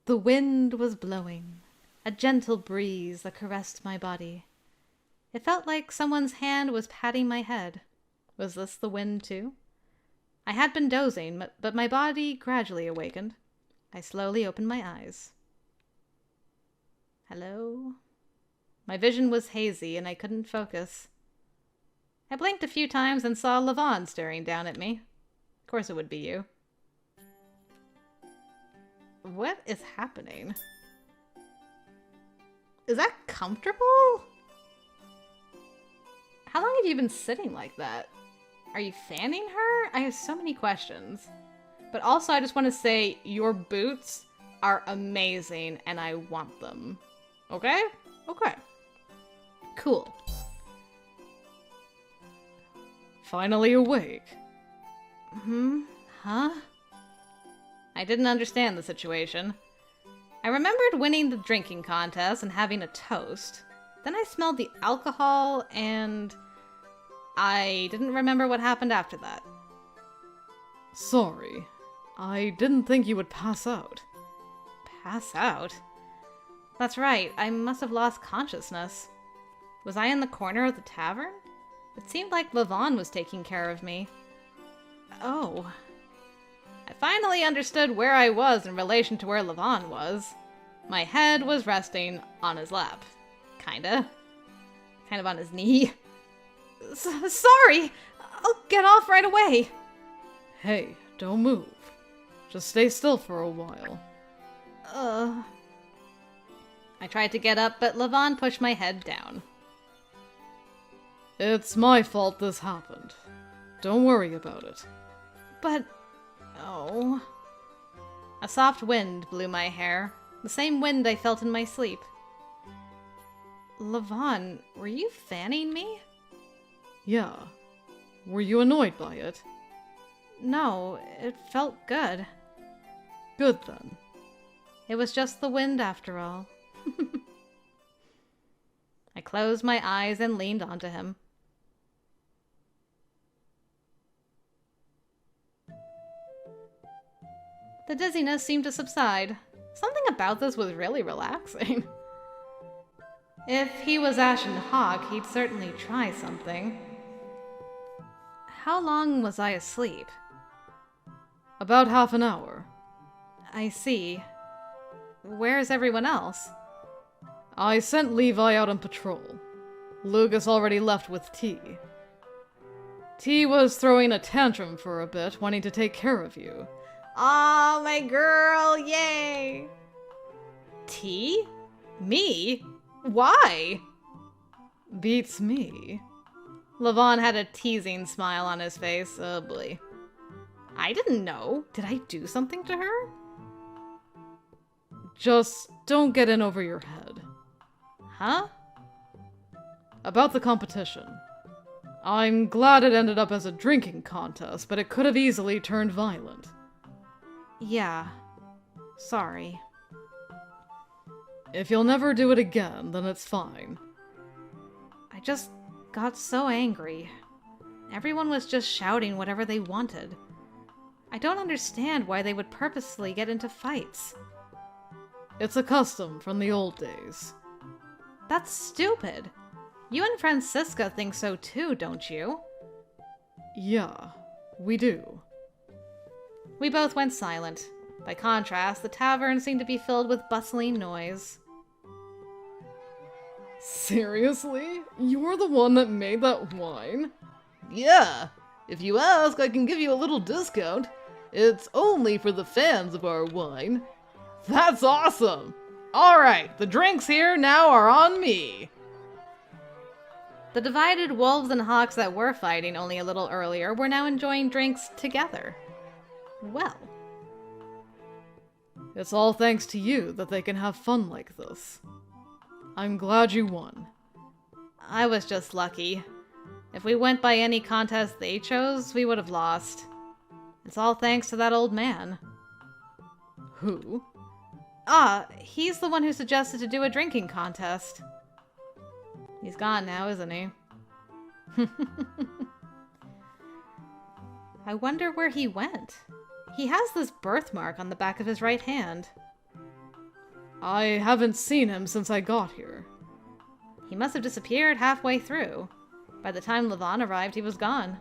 The wind was blowing, a gentle breeze that caressed my body. It felt like someone's hand was patting my head. Was this the wind too? I had been dozing, but my body gradually awakened. I slowly opened my eyes. Hello? My vision was hazy and I couldn't focus. I blinked a few times and saw Levon staring down at me. Of course it would be you. What is happening? Is that comfortable? How long have you been sitting like that? Are you fanning her? I have so many questions. But also I just want to say your boots are amazing and I want them. Okay? Okay. Cool. Finally awake. Huh? I didn't understand the situation. I remembered winning the drinking contest and having a toast. Then I smelled the alcohol and I didn't remember what happened after that. Sorry. I didn't think you would pass out. Pass out? That's right, I must have lost consciousness. Was I in the corner of the tavern? It seemed like Levon was taking care of me. Oh. I finally understood where I was in relation to where Levon was. My head was resting on his lap. Kinda. Kind of on his knee. Sorry! I'll get off right away! Hey, don't move. Just stay still for a while. I tried to get up, but Levon pushed my head down. It's my fault this happened. Don't worry about it. But... oh... A soft wind blew my hair. The same wind I felt in my sleep. Levon, were you fanning me? Yeah. Were you annoyed by it? No, it felt good. Good then. It was just the wind after all. I closed my eyes and leaned onto him. The dizziness seemed to subside. Something about this was really relaxing. If he was Ashen Hawk, he'd certainly try something. How long was I asleep? About half an hour. I see. Where's everyone else? I sent Levi out on patrol. Lucas already left with T. T was throwing a tantrum for a bit, wanting to take care of you. Aw, my girl, yay! T? Me? Why? Beats me. Levon had a teasing smile on his face. Oh boy. I didn't know. Did I do something to her? Just don't get in over your head. Huh? About the competition. I'm glad it ended up as a drinking contest, but it could have easily turned violent. Yeah. Sorry. If you'll never do it again, then it's fine. I just got so angry. Everyone was just shouting whatever they wanted. I don't understand why they would purposely get into fights. It's a custom from the old days. That's stupid. You and Francisca think so too, don't you? Yeah, we do. We both went silent. By contrast, the tavern seemed to be filled with bustling noise. Seriously? You're the one that made that wine? Yeah. If you ask, I can give you a little discount. It's only for the fans of our wine. That's awesome! Alright, the drinks here now are on me! The divided wolves and hawks that were fighting only a little earlier were now enjoying drinks together. Well. It's all thanks to you that they can have fun like this. I'm glad you won. I was just lucky. If we went by any contest they chose, we would have lost. It's all thanks to that old man. Who? Ah, he's the one who suggested to do a drinking contest. He's gone now, isn't he? I wonder where he went. He has this birthmark on the back of his right hand. I haven't seen him since I got here. He must have disappeared halfway through. By the time Levon arrived, he was gone.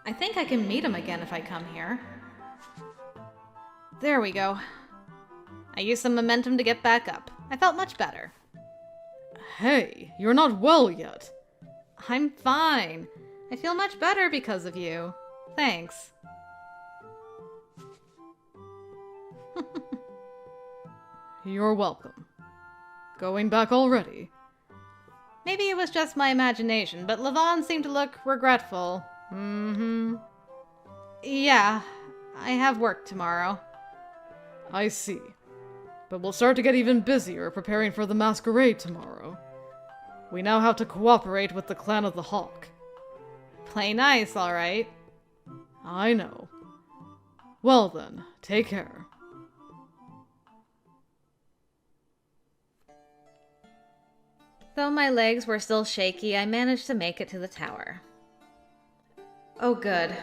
I think I can meet him again if I come here. There we go. I used some momentum to get back up. I felt much better. Hey, you're not well yet. I'm fine. I feel much better because of you. Thanks. You're welcome. Going back already? Maybe it was just my imagination, but Levon seemed to look regretful. Yeah, I have work tomorrow. I see. But we'll start to get even busier preparing for the masquerade tomorrow. We now have to cooperate with the Clan of the Hawk. Play nice, alright. I know. Well then, take care. Though my legs were still shaky, I managed to make it to the tower. Oh good,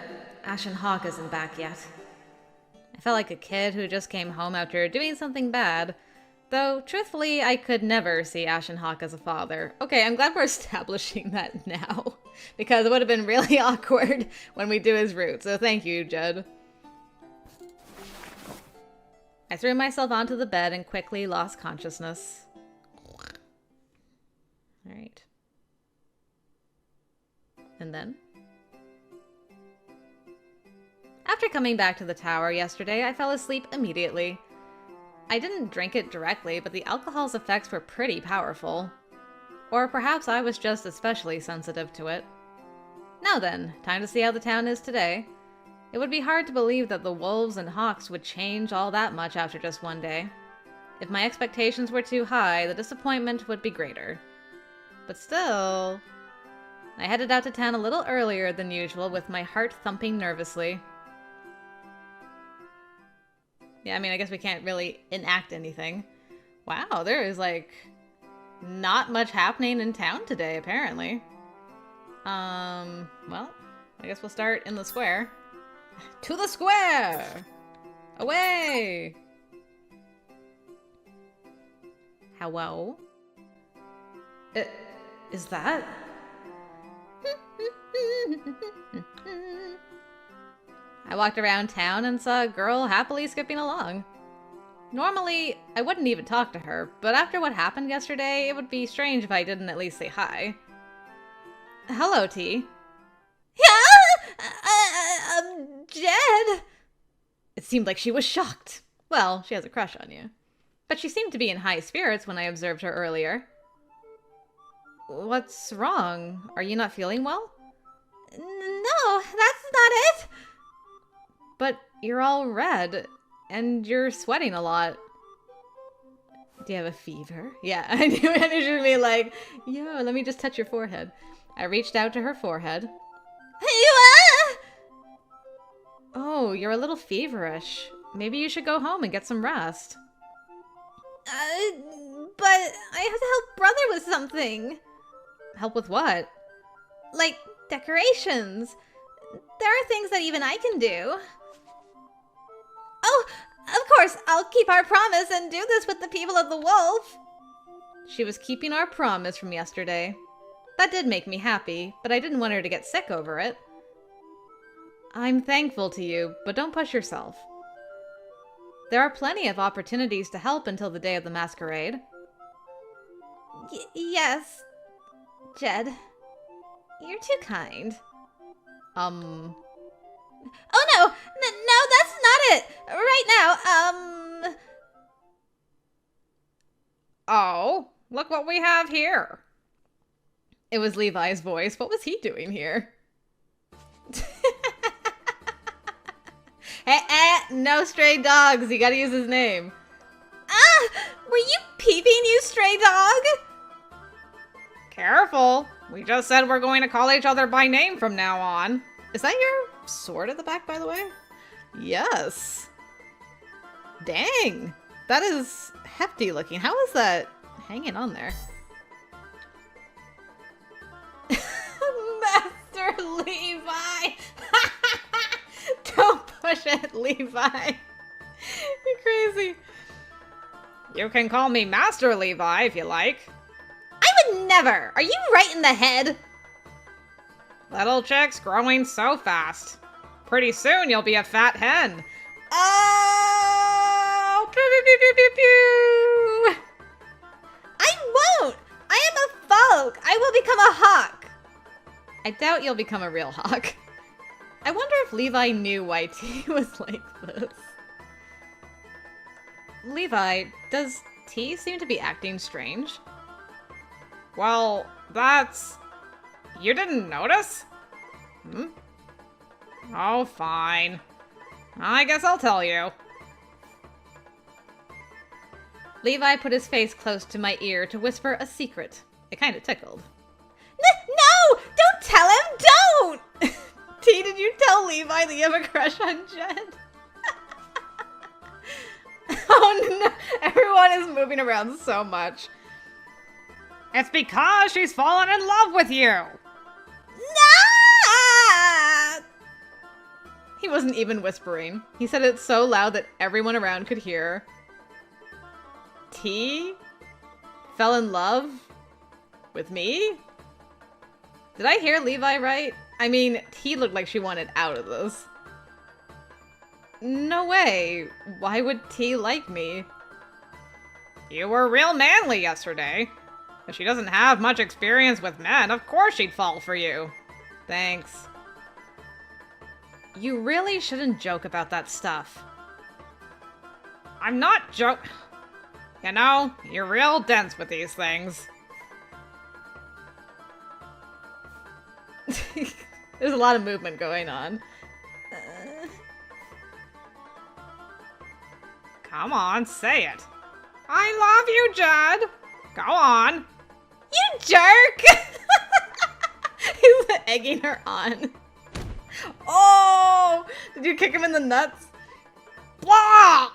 Ashen Hawk isn't back yet. I felt like a kid who just came home after doing something bad. Though, truthfully, I could never see Ashen Hawk as a father. Okay, I'm glad we're establishing that now, because it would have been really awkward when we do his route, so thank you, Judd. I threw myself onto the bed and quickly lost consciousness. Alright. And then? After coming back to the tower yesterday, I fell asleep immediately. I didn't drink it directly, but the alcohol's effects were pretty powerful. Or perhaps I was just especially sensitive to it. Now then, time to see how the town is today. It would be hard to believe that the wolves and hawks would change all that much after just one day. If my expectations were too high, the disappointment would be greater. But still, I headed out to town a little earlier than usual with my heart thumping nervously. Yeah, I mean, I guess we can't really enact anything. Wow, there is, like, not much happening in town today, apparently. Well, I guess we'll start in the square. To the square! Away! Hello? Is that? I walked around town and saw a girl happily skipping along. Normally, I wouldn't even talk to her, but after what happened yesterday, it would be strange if I didn't at least say hi. Hello, T. Yeah? Jed? It seemed like she was shocked. Well, she has a crush on you. But she seemed to be in high spirits when I observed her earlier. What's wrong? Are you not feeling well? No, that's not it! But you're all red, and you're sweating a lot. Do you have a fever? Yeah, I knew it should be like, yo, let me just touch your forehead. I reached out to her forehead. Oh, you're a little feverish. Maybe you should go home and get some rest. But I have to help brother with something. Help with what? Like, decorations. There are things that even I can do. Oh, of course, I'll keep our promise and do this with the people of the Wolf. She was keeping our promise from yesterday. That did make me happy, but I didn't want her to get sick over it. I'm thankful to you, but don't push yourself. There are plenty of opportunities to help until the day of the masquerade. Yes, Jed. You're too kind. Oh no! No, that's not it! Right now, Oh, look what we have here. It was Levi's voice. What was he doing here? No stray dogs. You gotta use his name. Ah! Were you peeping, you stray dog? Careful. We just said we're going to call each other by name from now on. Is that your sword at the back, by the way? Yes. Dang. That is hefty looking. How is that hanging on there? Master Levi! Don't push it, Levi. You're crazy. You can call me Master Levi if you like. I would never! Are you right in the head? Little chick's growing so fast. Pretty soon you'll be a fat hen. Oh! Pew, pew, pew, pew, pew, pew. I won't! I am a folk! I will become a hawk! I doubt you'll become a real hawk. I wonder if Levi knew why T was like this. Levi, does T seem to be acting strange? Well, that's... You didn't notice? Oh, fine. I guess I'll tell you. Levi put his face close to my ear to whisper a secret. It kind of tickled. No! Don't tell him! Don't! T, did you tell Levi that you have a crush on Jed? Oh no, everyone is moving around so much. It's because she's fallen in love with you. No! He wasn't even whispering. He said it so loud that everyone around could hear. T fell in love with me? Did I hear Levi right? I mean, T looked like she wanted out of this. No way. Why would T like me? You were real manly yesterday. If she doesn't have much experience with men, of course she'd fall for you. Thanks. You really shouldn't joke about that stuff. I'm not joking. You know, you're real dense with these things. There's a lot of movement going on. Come on, say it. I love you, Jed. Go on. You jerk! He's egging her on. Oh! Did you kick him in the nuts? Blah!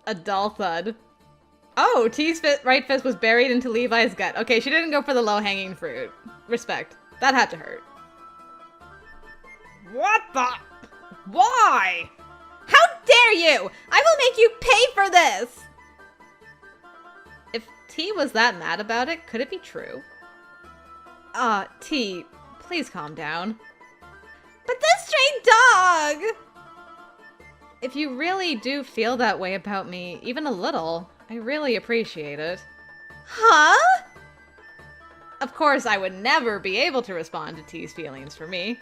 A dull thud. Oh, T's right fist was buried into Levi's gut. Okay, she didn't go for the low-hanging fruit. Respect. That had to hurt. What the? Why? How dare you! I will make you pay for this! If T was that mad about it, could it be true? T, please calm down. But this stray dog! If you really do feel that way about me, even a little, I really appreciate it. Huh? Of course, I would never be able to respond to T's feelings for me.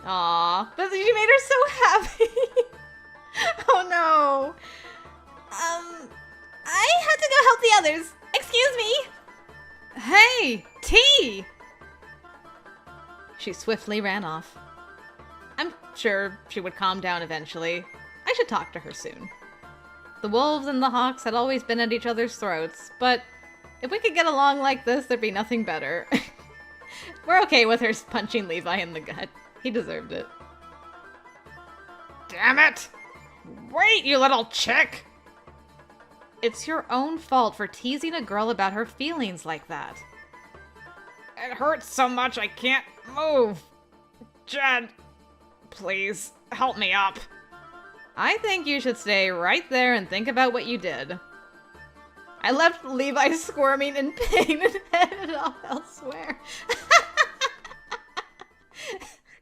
Aw, but she made her so happy. Oh no. I had to go help the others. Excuse me. Hey, T! She swiftly ran off. I'm sure she would calm down eventually. I should talk to her soon. The wolves and the hawks had always been at each other's throats, but if we could get along like this, there'd be nothing better. We're okay with her punching Levi in the gut. He deserved it. Damn it! Wait, you little chick! It's your own fault for teasing a girl about her feelings like that. It hurts so much I can't move. Jed, please, help me up. I think you should stay right there and think about what you did. I left Levi squirming in pain and headed off elsewhere.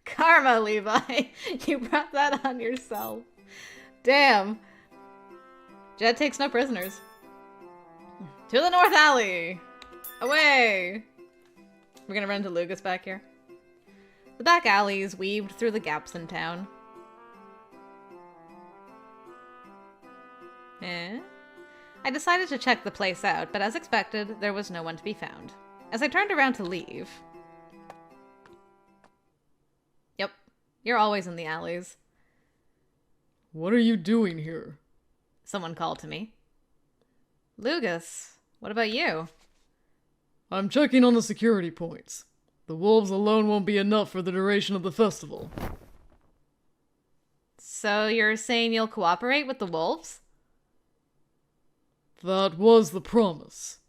Karma, Levi. You brought that on yourself. Damn. Jed takes no prisoners. To the North Alley! Away! We're gonna run into Lucas back here. The back alleys weaved through the gaps in town. I decided to check the place out, but as expected, there was no one to be found. As I turned around to leave... Yep, you're always in the alleys. What are you doing here? Someone called to me. Lucas, what about you? I'm checking on the security points. The wolves alone won't be enough for the duration of the festival. So you're saying you'll cooperate with the wolves? That was the promise.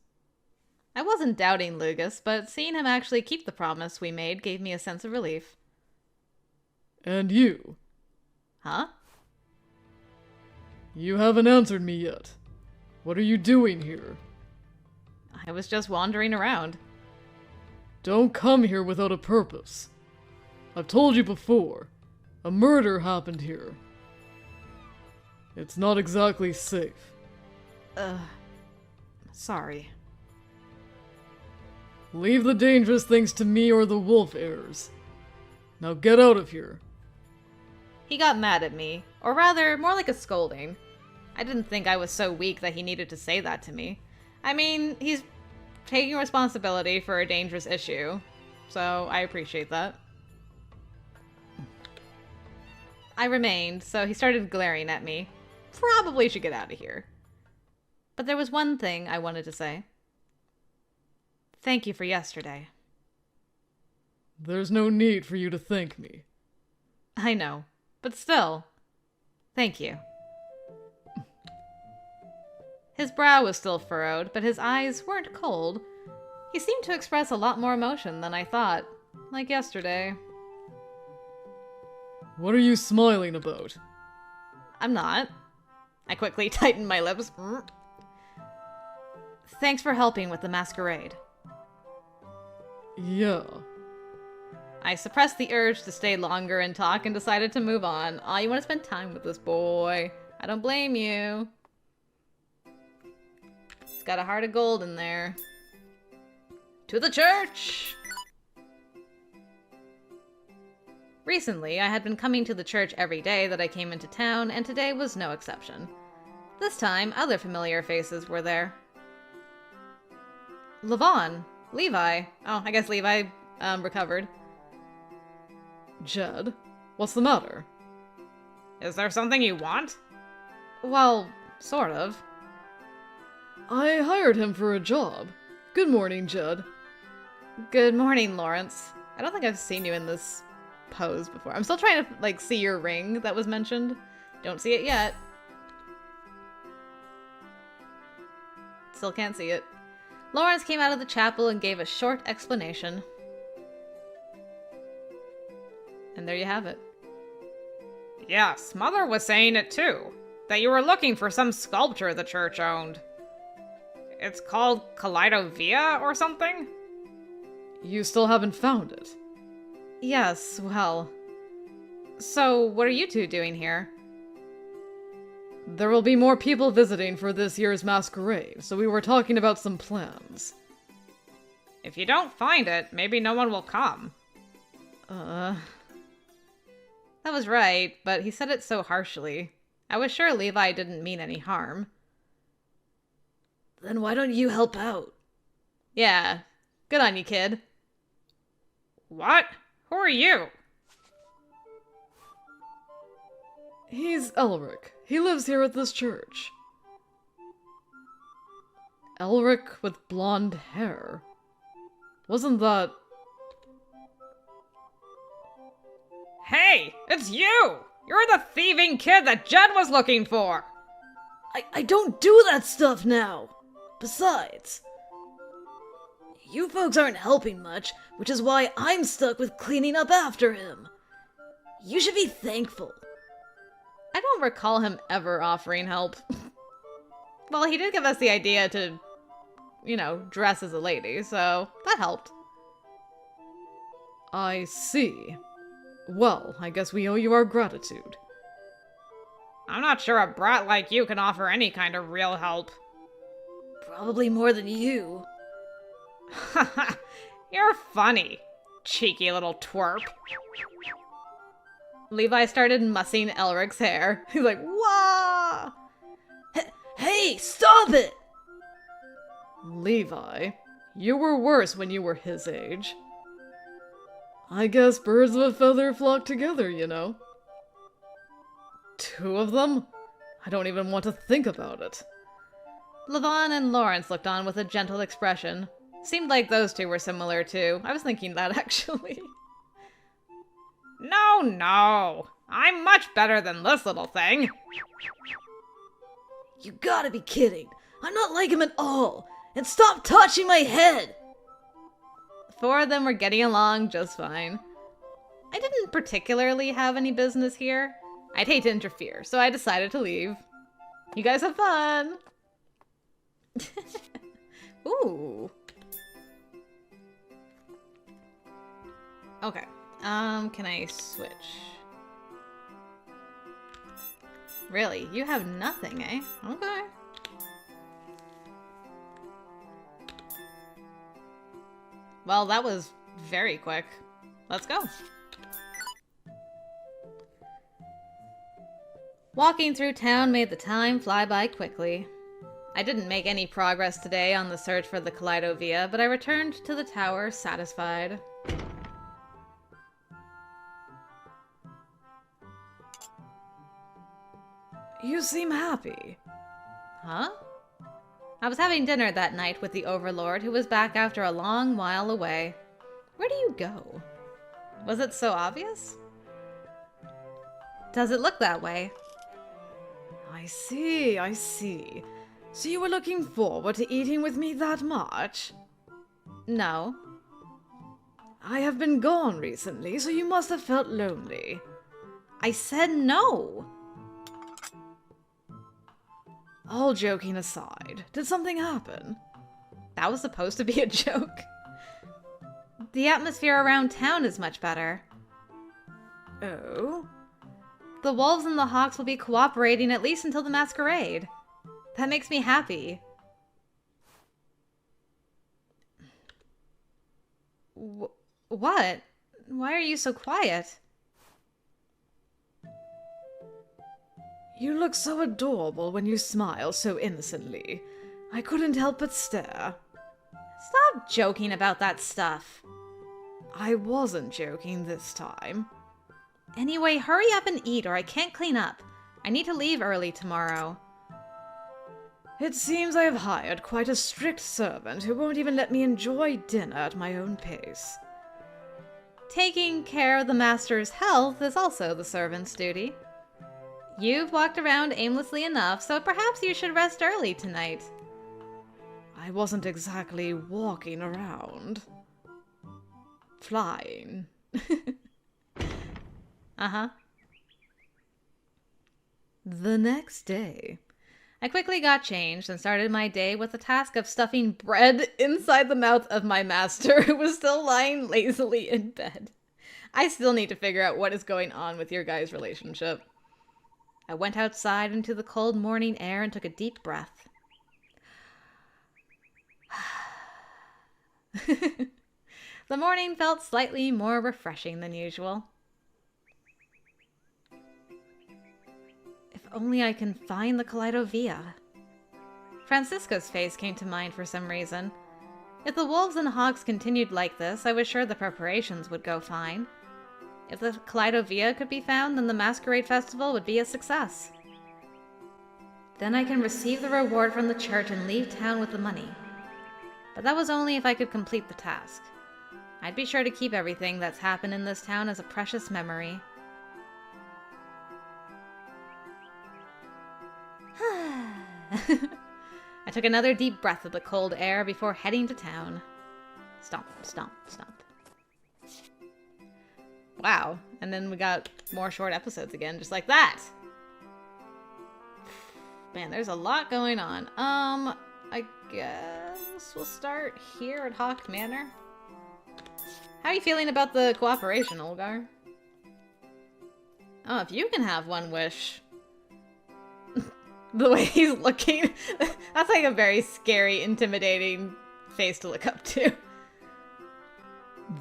I wasn't doubting Lucas, but seeing him actually keep the promise we made gave me a sense of relief. And you? Huh? You haven't answered me yet. What are you doing here? I was just wandering around. Don't come here without a purpose. I've told you before, a murder happened here. It's not exactly safe. Sorry. Leave the dangerous things to me or the wolf heirs. Now get out of here. He got mad at me, or rather, more like a scolding. I didn't think I was so weak that he needed to say that to me. I mean, he's taking responsibility for a dangerous issue, so I appreciate that. I remained, so he started glaring at me. Probably should get out of here. But there was one thing I wanted to say. Thank you for yesterday. There's no need for you to thank me. I know, but still, thank you. His brow was still furrowed, but his eyes weren't cold. He seemed to express a lot more emotion than I thought, like yesterday. What are you smiling about? I'm not. I quickly tightened my lips. Thanks for helping with the masquerade. Yeah. I suppressed the urge to stay longer and talk and decided to move on. Aw, you want to spend time with this boy. I don't blame you. He's got a heart of gold in there. To the church! Recently, I had been coming to the church every day that I came into town, and today was no exception. This time, other familiar faces were there. Levon. Levi. Oh, I guess Levi, recovered. Jed, what's the matter? Is there something you want? Well, sort of. I hired him for a job. Good morning, Jed. Good morning, Lawrence. I don't think I've seen you in this pose before. I'm still trying to, like, see your ring that was mentioned. Don't see it yet. Still can't see it. Lawrence came out of the chapel and gave a short explanation. And there you have it. Yes, Mother was saying it too. That you were looking for some sculpture the church owned. It's called Kaleidovia or something? You still haven't found it? Yes, well... So, what are you two doing here? There will be more people visiting for this year's masquerade, so we were talking about some plans. If you don't find it, maybe no one will come. That was right, but he said it so harshly. I was sure Levi didn't mean any harm. Then why don't you help out? Yeah, good on you, kid. What? Who are you? He's Elric. He lives here at this church. Elric with blonde hair. Wasn't that... Hey, it's you! You're the thieving kid that Jed was looking for! I don't do that stuff now. Besides, you folks aren't helping much, which is why I'm stuck with cleaning up after him. You should be thankful. I don't recall him ever offering help. Well, he did give us the idea to, you know, dress as a lady, so that helped. I see. Well, I guess we owe you our gratitude. I'm not sure a brat like you can offer any kind of real help. Probably more than you. Haha, you're funny, cheeky little twerp. Levi started mussing Elric's hair. He's like, wah! Hey, stop it! Levi, you were worse when you were his age. I guess birds of a feather flock together, you know. 2 of them? I don't even want to think about it. Levon and Lawrence looked on with a gentle expression. Seemed like those two were similar too. I was thinking that actually. No. I'm much better than this little thing. You gotta be kidding. I'm not like him at all. And stop touching my head! The 4 of them were getting along just fine. I didn't particularly have any business here. I'd hate to interfere, so I decided to leave. You guys have fun! Ooh. Okay. Can I switch? Really? You have nothing, eh? Okay. Well, that was very quick. Let's go. Walking through town made the time fly by quickly. I didn't make any progress today on the search for the Kaleidovia, but I returned to the tower satisfied. You seem happy. Huh? I was having dinner that night with the Overlord, who was back after a long while away. Where do you go? Was it so obvious? Does it look that way? I see, I see. So you were looking forward to eating with me that much? No. I have been gone recently, so you must have felt lonely. I said no. All joking aside, did something happen? That was supposed to be a joke. The atmosphere around town is much better. Oh? The wolves and the hawks will be cooperating at least until the masquerade. That makes me happy. What? Why are you so quiet? You look so adorable when you smile so innocently. I couldn't help but stare. Stop joking about that stuff. I wasn't joking this time. Anyway, hurry up and eat or I can't clean up. I need to leave early tomorrow. It seems I have hired quite a strict servant who won't even let me enjoy dinner at my own pace. Taking care of the master's health is also the servant's duty. You've walked around aimlessly enough, so perhaps you should rest early tonight. I wasn't exactly walking around. Flying. Uh-huh. The next day, I quickly got changed and started my day with the task of stuffing bread inside the mouth of my master, who was still lying lazily in bed. I still need to figure out what is going on with your guys' relationship. I went outside into the cold morning air and took a deep breath. The morning felt slightly more refreshing than usual. If only I can find the Kaleidovia. Francisco's face came to mind for some reason. If the wolves and hawks continued like this, I was sure the preparations would go fine. If the Kaleidovia could be found, then the Masquerade Festival would be a success. Then I can receive the reward from the church and leave town with the money. But that was only if I could complete the task. I'd be sure to keep everything that's happened in this town as a precious memory. I took another deep breath of the cold air before heading to town. Stomp, stomp, stomp. Wow, and then we got more short episodes again, just like that. Man, there's a lot going on. I guess we'll start here at Hawk Manor. How are you feeling about the cooperation, Olgar? Oh, if you can have one wish. The way he's looking, that's like a very scary, intimidating face to look up to.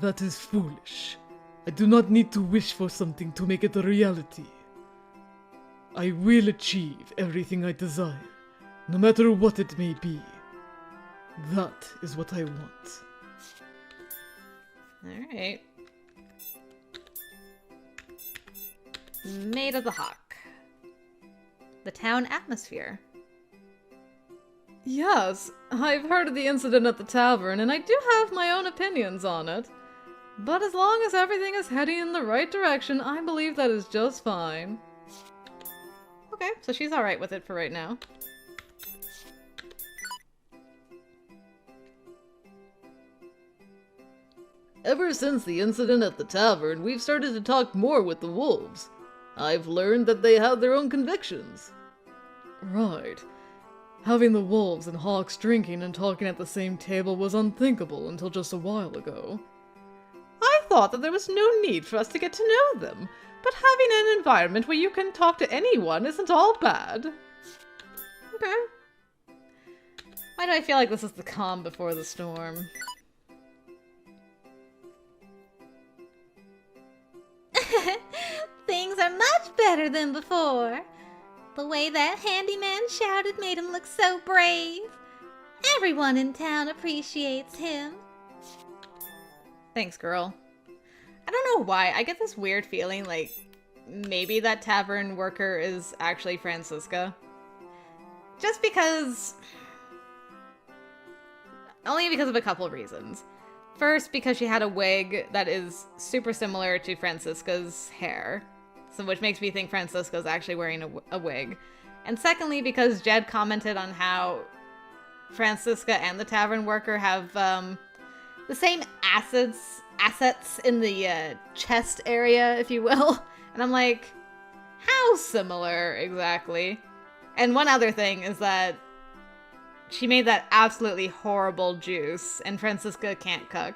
That is foolish. I do not need to wish for something to make it a reality. I will achieve everything I desire, no matter what it may be. That is what I want. Alright. Maid of the Hawk. The town atmosphere. Yes, I've heard of the incident at the tavern, and I do have my own opinions on it. But as long as everything is heading in the right direction, I believe that is just fine. Okay, so she's alright with it for right now. Ever since the incident at the tavern, we've started to talk more with the wolves. I've learned that they have their own convictions. Right. Having the wolves and hawks drinking and talking at the same table was unthinkable until just a while ago. I thought that there was no need for us to get to know them, but having an environment where you can talk to anyone isn't all bad. Okay. Why do I feel like this is the calm before the storm? Things are much better than before. The way that handyman shouted made him look so brave. Everyone in town appreciates him. Thanks, girl. I don't know why. I get this weird feeling like maybe that tavern worker is actually Francisca. Just because... Only because of a couple reasons. First, because she had a wig that is super similar to Francisca's hair. So which makes me think Francisca's actually wearing a wig. And secondly, because Jed commented on how Francisca and the tavern worker have the same assets in the chest area, if you will. And I'm like, how similar exactly? And one other thing is that she made that absolutely horrible juice, and Francisca can't cook.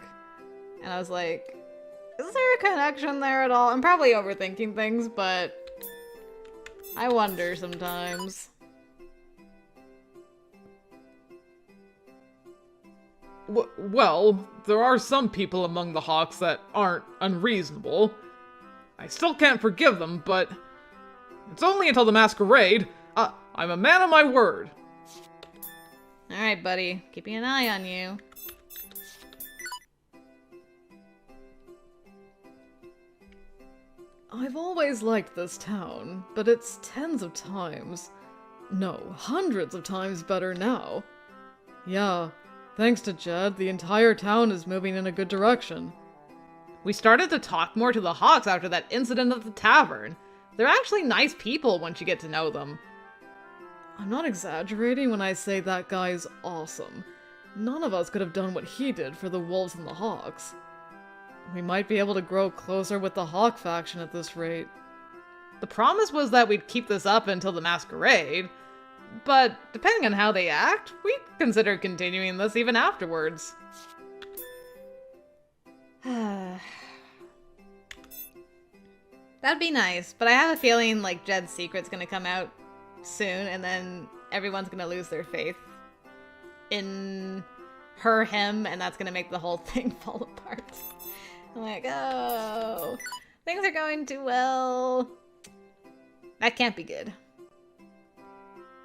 And I was like, is there a connection there at all? I'm probably overthinking things, but I wonder sometimes. Well, there are some people among the Hawks that aren't unreasonable. I still can't forgive them, but it's only until the masquerade. I'm a man of my word. Alright, buddy. Keeping an eye on you. I've always liked this town, but it's tens of times, no, hundreds of times better now. Yeah, thanks to Jed, the entire town is moving in a good direction. We started to talk more to the Hawks after that incident at the tavern. They're actually nice people once you get to know them. I'm not exaggerating when I say that guy's awesome. None of us could have done what he did for the wolves and the hawks. We might be able to grow closer with the hawk faction at this rate. The promise was that we'd keep this up until the masquerade, but depending on how they act, we consider continuing this even afterwards. That'd be nice, but I have a feeling like Jed's secret's gonna come out soon, and then everyone's gonna lose their faith in him, and that's gonna make the whole thing fall apart. I'm like, oh, things are going too well. That can't be good.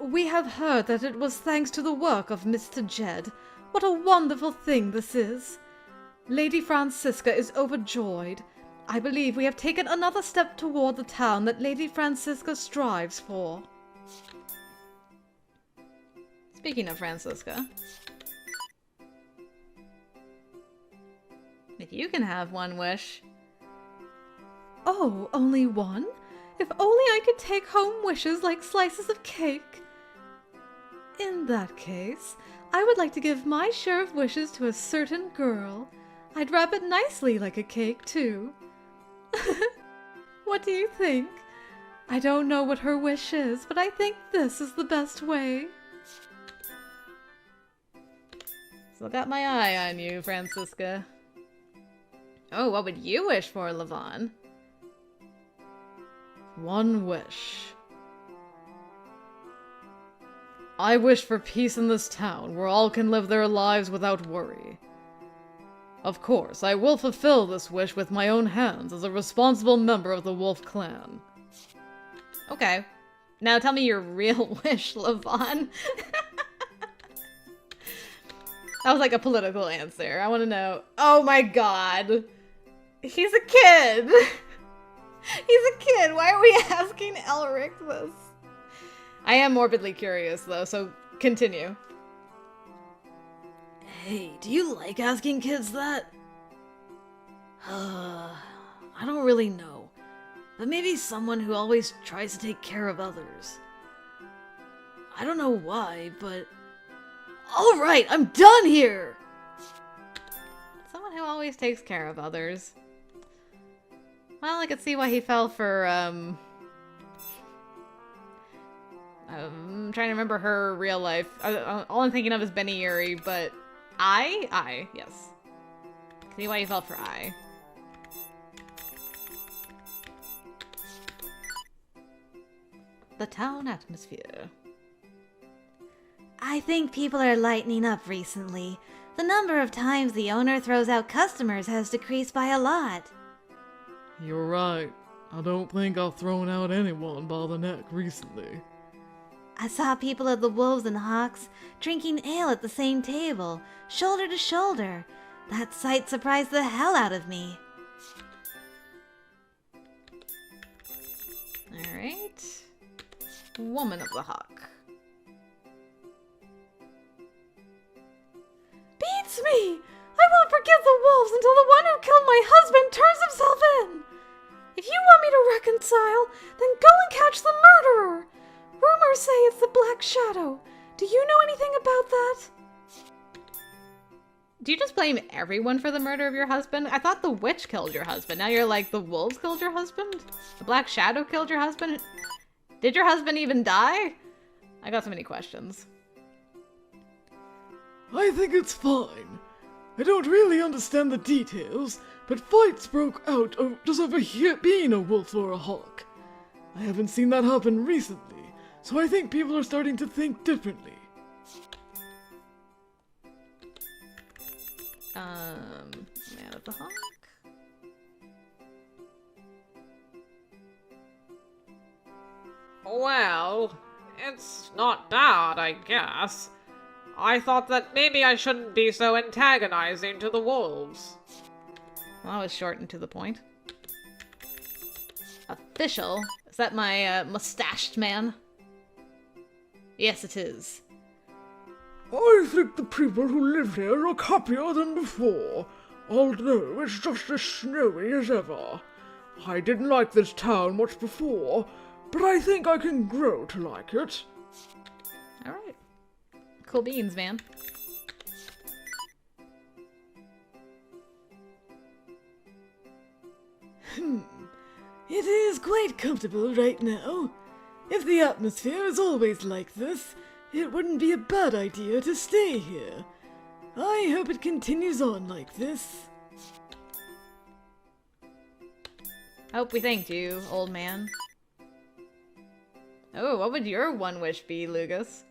We have heard that it was thanks to the work of Mr. Jed. What a wonderful thing this is. Lady Francisca is overjoyed. I believe we have taken another step toward the town that Lady Francisca strives for. Speaking of Francisca, if you can have one wish. Oh, only one? If only I could take home wishes like slices of cake. In that case, I would like to give my share of wishes to a certain girl. I'd wrap it nicely like a cake, too. What do you think? I don't know what her wish is, but I think this is the best way. Still got my eye on you, Francisca. Oh, what would you wish for, Levon? One wish. I wish for peace in this town, where all can live their lives without worry. Of course, I will fulfill this wish with my own hands as a responsible member of the Wolf Clan. Okay. Now tell me your real wish, Levon. That was like a political answer. I want to know. Oh my god. He's a kid. He's a kid. Why are we asking Elric this? I am morbidly curious though, so continue. Hey, do you like asking kids that? I don't really know. But maybe someone who always tries to take care of others. I don't know why, but... Alright, I'm done here! Someone who always takes care of others. Well, I could see why he fell for, I I'm trying to remember her real life. All I'm thinking of is Benny Yuri, but I, yes. See why you fell for I. The town atmosphere. I think people are lightening up recently. The number of times the owner throws out customers has decreased by a lot. You're right. I don't think I've thrown out anyone by the neck recently. I saw people at the Wolves and Hawks drinking ale at the same table, shoulder to shoulder. That sight surprised the hell out of me. Alright. Woman of the Hawk. Beats me! I won't forgive the wolves until the one who killed my husband turns himself in! If you want me to reconcile, then go and catch the murderer! Rumors say it's the Black Shadow. Do you know anything about that? Do you just blame everyone for the murder of your husband? I thought the witch killed your husband. Now you're like, the wolves killed your husband? The Black Shadow killed your husband? Did your husband even die? I got so many questions. I think it's fine. I don't really understand the details, but fights broke out just over here being a wolf or a hawk. I haven't seen that happen recently, so I think people are starting to think differently. Man of the Hawk? Well, it's not bad, I guess. I thought that maybe I shouldn't be so antagonizing to the wolves. Well, that was short and to the point. Official? Is that my mustached man? Yes, it is. I think the people who live here are happier than before, although it's just as snowy as ever. I didn't like this town much before, but I think I can grow to like it. Alright. Cool beans, man. It is quite comfortable right now. If the atmosphere is always like this, it wouldn't be a bad idea to stay here. I hope it continues on like this. Hope we thanked you, old man. Oh, what would your one wish be, Lugus?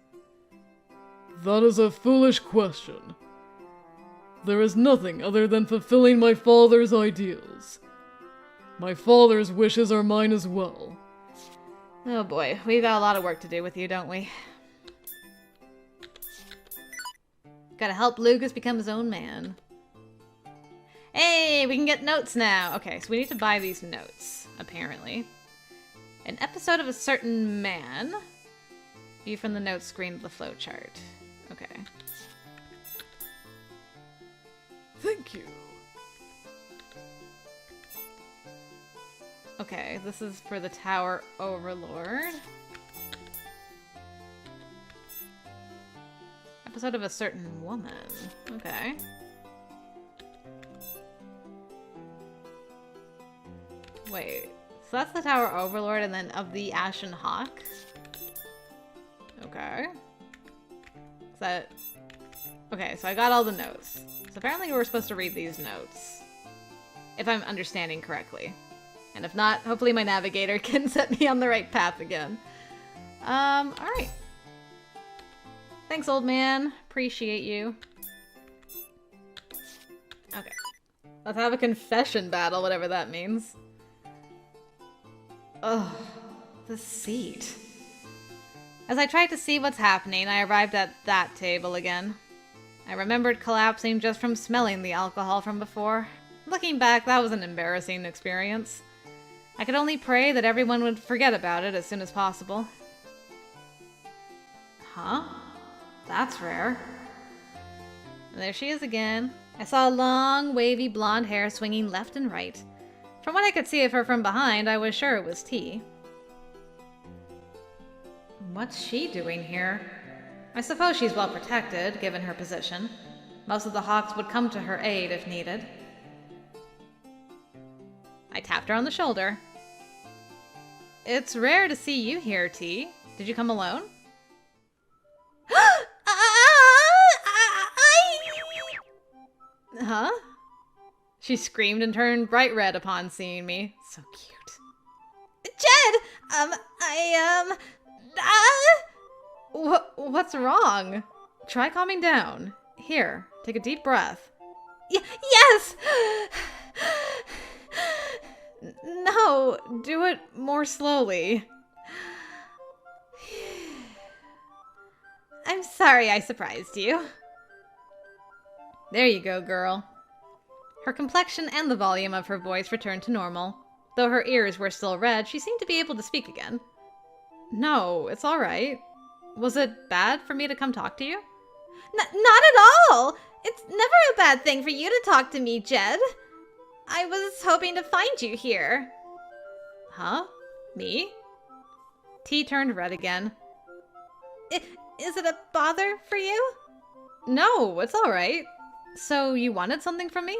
That is a foolish question. There is nothing other than fulfilling my father's ideals. My father's wishes are mine as well. Oh boy, we've got a lot of work to do with you, don't we? Gotta help Lugus become his own man. Hey, we can get notes now! Okay, so we need to buy these notes, apparently. An episode of a certain man. View from the notes screen of the flowchart. Okay. Thank you. Okay, this is for the Tower Overlord. Episode of a certain woman. Okay. Wait, so that's the Tower Overlord and then of the Ashen Hawk? Okay. Is that... Okay, so I got all the notes. So apparently we're supposed to read these notes. If I'm understanding correctly. And if not, hopefully my navigator can set me on the right path again. Alright. Thanks, old man. Appreciate you. Okay. Let's have a confession battle, whatever that means. Ugh. The seat. As I tried to see what's happening, I arrived at that table again. I remembered collapsing just from smelling the alcohol from before. Looking back, that was an embarrassing experience. I could only pray that everyone would forget about it as soon as possible. Huh? That's rare. And there she is again. I saw long, wavy blonde hair swinging left and right. From what I could see of her from behind, I was sure it was T. What's she doing here? I suppose she's well protected, given her position. Most of the Hawks would come to her aid if needed. I tapped her on the shoulder. It's rare to see you here, T. Did you come alone? She screamed and turned bright red upon seeing me. So cute. Jed! What's wrong? Try calming down. Here, take a deep breath. Yes! No, do it more slowly. I'm sorry I surprised you. There you go, girl. Her complexion and the volume of her voice returned to normal. Though her ears were still red, she seemed to be able to speak again. No, it's all right. Was it bad for me to come talk to you? Not at all! It's never a bad thing for you to talk to me, Jed. I was hoping to find you here. Huh? Me? T turned red again. Is it a bother for you? No, it's all right. So you wanted something from me?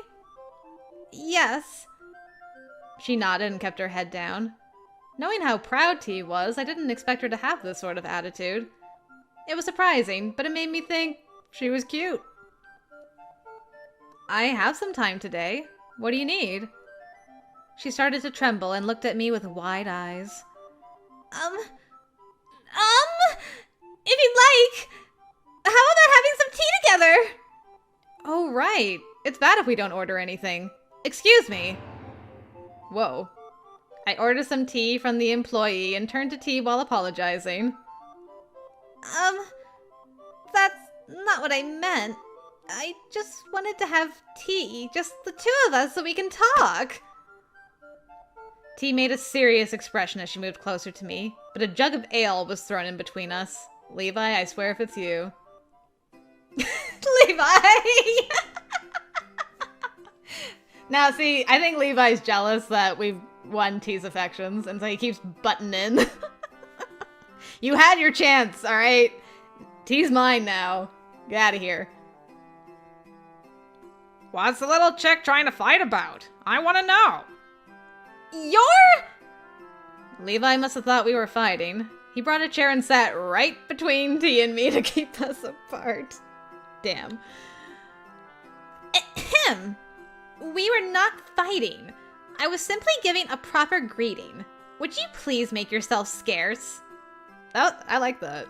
Yes. She nodded and kept her head down. Knowing how proud T was, I didn't expect her to have this sort of attitude. It was surprising, but it made me think she was cute. I have some time today. What do you need? She started to tremble and looked at me with wide eyes. If you'd like, how about having some tea together? Oh, right. It's bad if we don't order anything. Excuse me. Whoa. I ordered some tea from the employee and turned to T while apologizing. That's not what I meant. I just wanted to have tea, just the two of us, so we can talk. T made a serious expression as she moved closer to me, but a jug of ale was thrown in between us. Levi, I swear if it's you. Levi! Now, see, I think Levi's jealous that we've won T's affections, and so he keeps butting in. You had your chance, all right? T's mine now. Get out of here. What's the little chick trying to fight about? I want to know. Levi must have thought we were fighting. He brought a chair and sat right between T and me to keep us apart. Damn. Ahem. We were not fighting. I was simply giving a proper greeting. Would you please make yourself scarce? Oh, I like that.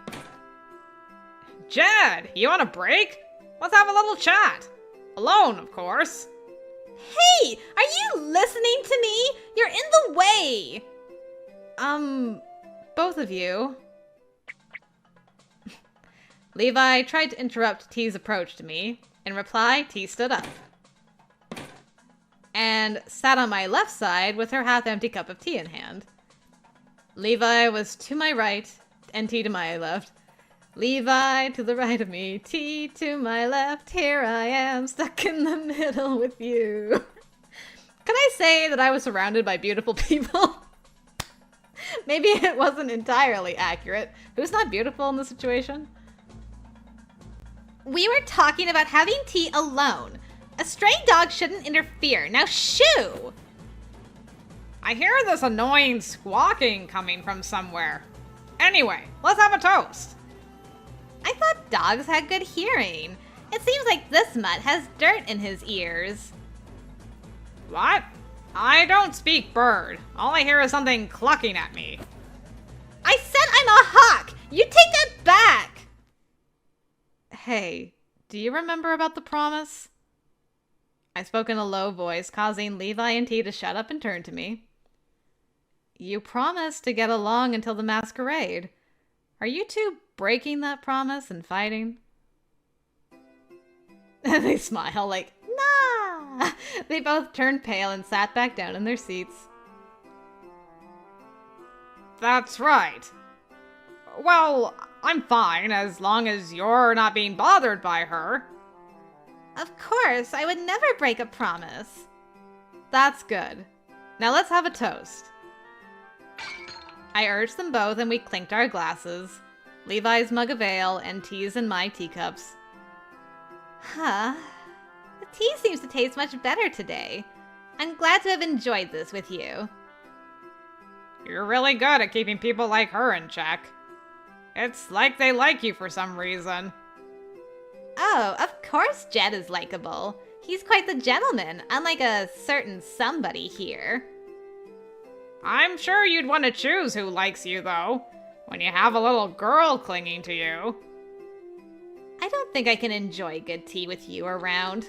Jed, you want a break? Let's have a little chat. Alone, of course. Hey, are you listening to me? You're in the way. Both of you. Levi tried to interrupt T's approach to me. In reply, T stood up and sat on my left side with her half-empty cup of tea in hand. Levi was to my right and T to my left. Levi to the right of me, T to my left. Here I am, stuck in the middle with you. Can I say that I was surrounded by beautiful people? Maybe it wasn't entirely accurate. Who's not beautiful in this situation? We were talking about having tea alone. A stray dog shouldn't interfere. Now shoo! I hear this annoying squawking coming from somewhere. Anyway, let's have a toast. I thought dogs had good hearing. It seems like this mutt has dirt in his ears. What? I don't speak bird. All I hear is something clucking at me. I said I'm a hawk! You take that back! Hey, do you remember about the promise? I spoke in a low voice, causing Levi and T to shut up and turn to me. You promised to get along until the masquerade. Are you two breaking that promise and fighting? They smile like, nah! They both turned pale and sat back down in their seats. That's right. Well, I'm fine as long as you're not being bothered by her. Of course, I would never break a promise. That's good. Now let's have a toast. I urged them both and we clinked our glasses. Levi's mug of ale and T's and my teacups. Huh. The tea seems to taste much better today. I'm glad to have enjoyed this with you. You're really good at keeping people like her in check. It's like they like you for some reason. Oh, of course Jed is likable. He's quite the gentleman, unlike a certain somebody here. I'm sure you'd want to choose who likes you, though, when you have a little girl clinging to you. I don't think I can enjoy good tea with you around.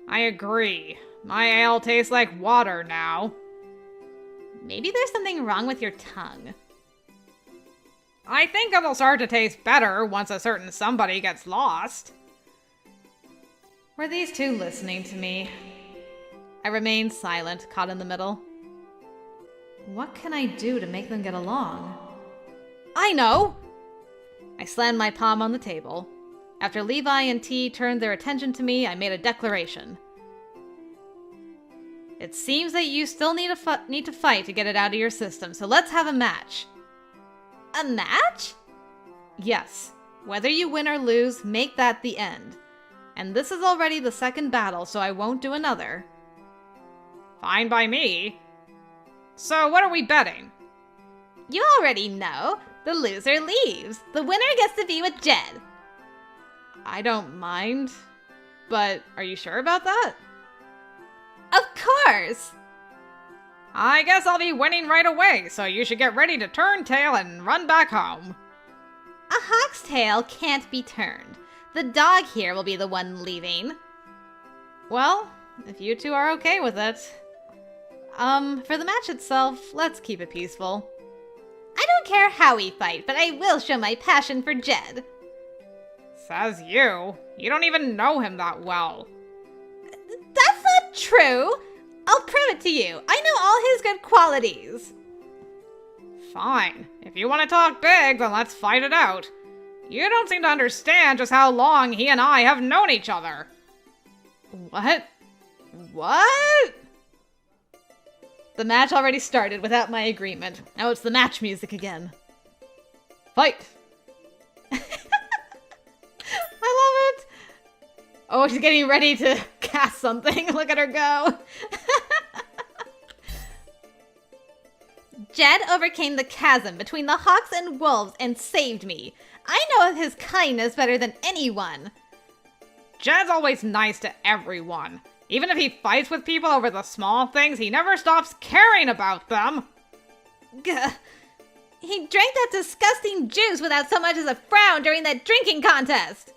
I agree. My ale tastes like water now. Maybe there's something wrong with your tongue. I think it'll start to taste better once a certain somebody gets lost. Were these two listening to me? I remained silent, caught in the middle. What can I do to make them get along? I know! I slammed my palm on the table. After Levi and T turned their attention to me, I made a declaration. It seems that you still need to fight to get it out of your system, so let's have a match. A match? Yes. Whether you win or lose, make that the end. And this is already the second battle, so I won't do another. Fine by me. So what are we betting? You already know. The loser leaves. The winner gets to be with Jed. I don't mind, but are you sure about that? Of course! I guess I'll be winning right away, so you should get ready to turn tail and run back home. A hawk's tail can't be turned. The dog here will be the one leaving. Well, if you two are okay with it. For the match itself, let's keep it peaceful. I don't care how we fight, but I will show my passion for Jed. Says you. You don't even know him that well. That's not true! I'll prove it to you. I know all his good qualities. Fine. If you want to talk big, then let's fight it out. You don't seem to understand just how long he and I have known each other. What? What? The match already started without my agreement. Now it's the match music again. Fight! I love it! Oh, she's getting ready to cast something. Look at her go. Jed overcame the chasm between the hawks and wolves and saved me. I know of his kindness better than anyone. Jed's always nice to everyone. Even if he fights with people over the small things, he never stops caring about them. Gah. He drank that disgusting juice without so much as a frown during that drinking contest.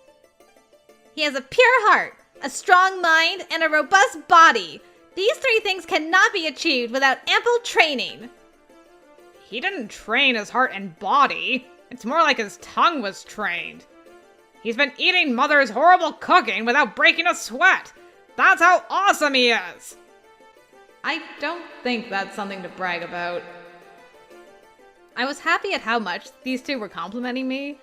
He has a pure heart, a strong mind, and a robust body. These three things cannot be achieved without ample training. He didn't train his heart and body. It's more like his tongue was trained. He's been eating Mother's horrible cooking without breaking a sweat. That's how awesome he is! I don't think that's something to brag about. I was happy at how much these two were complimenting me,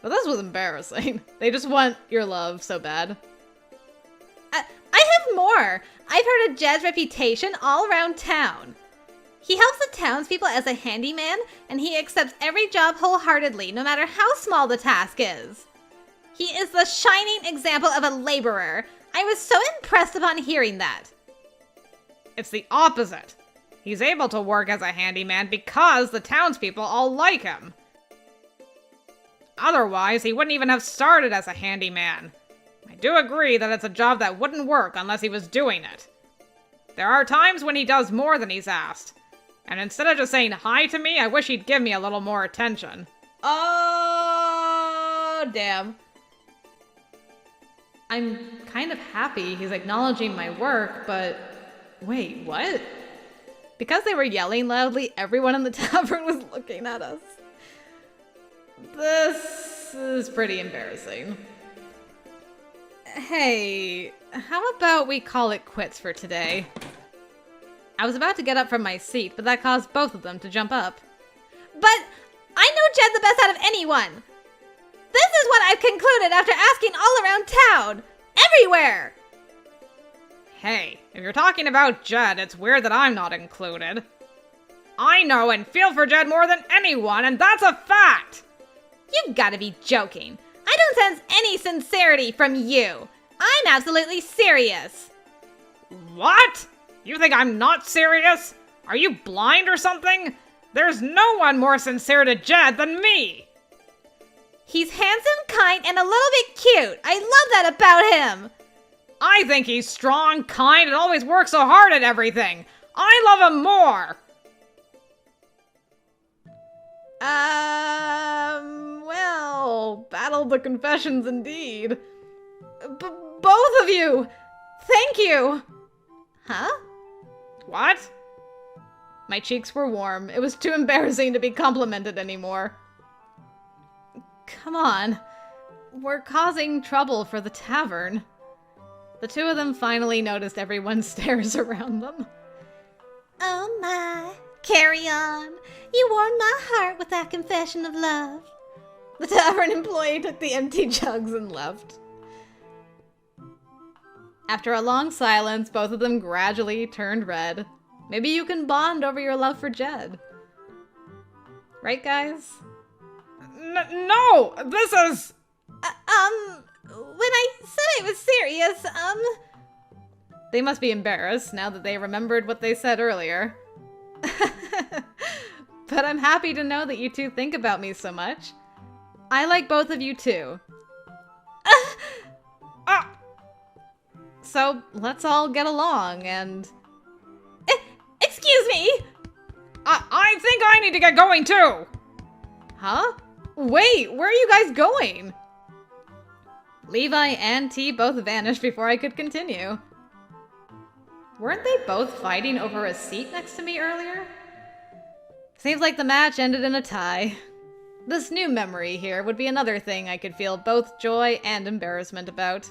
but this was embarrassing. They just want your love so bad. I have more! I've heard of Jed's reputation all around town. He helps the townspeople as a handyman, and he accepts every job wholeheartedly, no matter how small the task is. He is the shining example of a laborer. I was so impressed upon hearing that. It's the opposite. He's able to work as a handyman because the townspeople all like him. Otherwise, he wouldn't even have started as a handyman. I do agree that it's a job that wouldn't work unless he was doing it. There are times when he does more than he's asked. And instead of just saying hi to me, I wish he'd give me a little more attention. Oh, damn. I'm kind of happy he's acknowledging my work, but wait, what? Because they were yelling loudly, everyone in the tavern was looking at us. This is pretty embarrassing. Hey, how about we call it quits for today? I was about to get up from my seat, but that caused both of them to jump up. But I know Jed the best out of anyone! This is what I've concluded after asking all around town! Everywhere! Hey, if you're talking about Jed, it's weird that I'm not included. I know and feel for Jed more than anyone, and that's a fact! You've gotta be joking. I don't sense any sincerity from you. I'm absolutely serious. What? You think I'm not serious? Are you blind or something? There's no one more sincere to Jed than me! He's handsome, kind, and a little bit cute. I love that about him. I think he's strong, kind, and always works so hard at everything. I love him more. Well, battle the confessions indeed. Both of you! Thank you! Huh? What? My cheeks were warm. It was too embarrassing to be complimented anymore. Come on. We're causing trouble for the tavern. The two of them finally noticed everyone's stares around them. Oh my. Carry on. You warmed my heart with that confession of love. The tavern employee took the empty jugs and left. After a long silence, both of them gradually turned red. Maybe you can bond over your love for Jed. Right, guys? No! This is... When I said I was serious, They must be embarrassed now that they remembered what they said earlier. But I'm happy to know that you two think about me so much. I like both of you too. So let's all get along and... excuse me! I think I need to get going too! Huh? Wait, where are you guys going? Levi and T both vanished before I could continue. Weren't they both fighting over a seat next to me earlier? Seems like the match ended in a tie. This new memory here would be another thing I could feel both joy and embarrassment about.